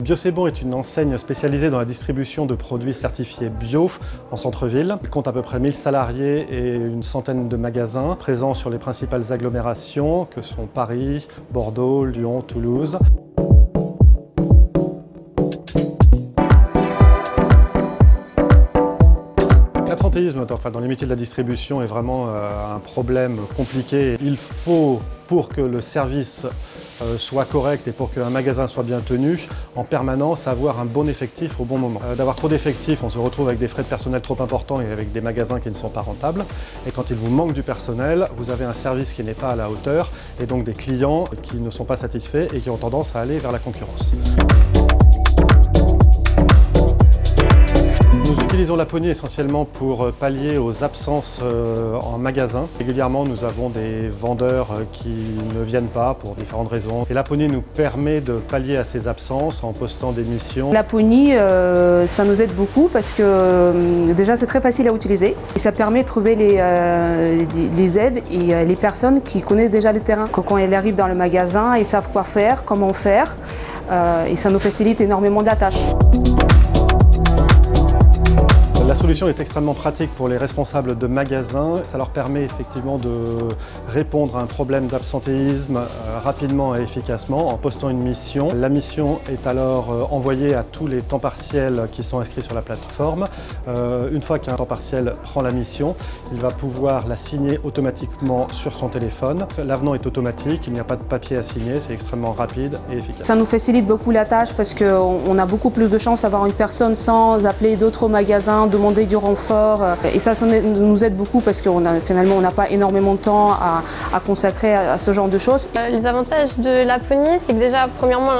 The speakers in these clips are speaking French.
BioC'Bon est une enseigne spécialisée dans la distribution de produits certifiés bio en centre-ville. Il compte à peu près 1000 salariés et une centaine de magasins présents sur les principales agglomérations que sont Paris, Bordeaux, Lyon, Toulouse. L'absentéisme dans les métiers de la distribution est vraiment un problème compliqué. Il faut, pour que le service soit correct et pour qu'un magasin soit bien tenu, en permanence avoir un bon effectif au bon moment. D'avoir trop d'effectifs, on se retrouve avec des frais de personnel trop importants et avec des magasins qui ne sont pas rentables. Et quand il vous manque du personnel, vous avez un service qui n'est pas à la hauteur et donc des clients qui ne sont pas satisfaits et qui ont tendance à aller vers la concurrence. Nous utilisons Laponie essentiellement pour pallier aux absences en magasin. Régulièrement, nous avons des vendeurs qui ne viennent pas pour différentes raisons. Et Laponie nous permet de pallier à ces absences en postant des missions. Laponie, ça nous aide beaucoup parce que déjà c'est très facile à utiliser et ça permet de trouver les aides et les personnes qui connaissent déjà le terrain. Quand elles arrivent dans le magasin, ils savent quoi faire, comment faire et ça nous facilite énormément la tâche. La solution est extrêmement pratique pour les responsables de magasins. Ça leur permet effectivement de répondre à un problème d'absentéisme rapidement et efficacement en postant une mission. La mission est alors envoyée à tous les temps partiels qui sont inscrits sur la plateforme. Une fois qu'un temps partiel prend la mission, il va pouvoir la signer automatiquement sur son téléphone. L'avenant est automatique, il n'y a pas de papier à signer, c'est extrêmement rapide et efficace. Ça nous facilite beaucoup la tâche parce qu'on a beaucoup plus de chances d'avoir une personne sans appeler d'autres magasins, demander du renfort et ça nous aide beaucoup parce qu'on finalement on n'a pas énormément de temps à consacrer à ce genre de choses. Les avantages de Laponie, c'est que déjà premièrement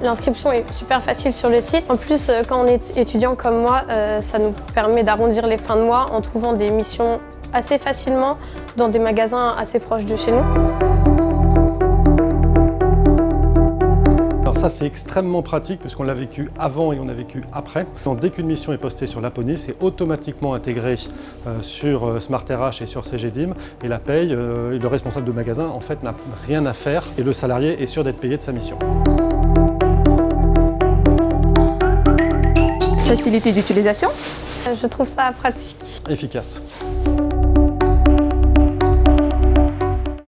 l'inscription est super facile sur le site. En plus quand on est étudiant comme moi, ça nous permet d'arrondir les fins de mois en trouvant des missions assez facilement dans des magasins assez proches de chez nous. Ça, c'est extrêmement pratique puisqu'on l'a vécu avant et on a vécu après. Donc, dès qu'une mission est postée sur Laponie, c'est automatiquement intégré sur SmartRH et sur CGDIM. Et la paye, le responsable de magasin, en fait, n'a rien à faire et le salarié est sûr d'être payé de sa mission. Facilité d'utilisation. Je trouve ça pratique. Efficace.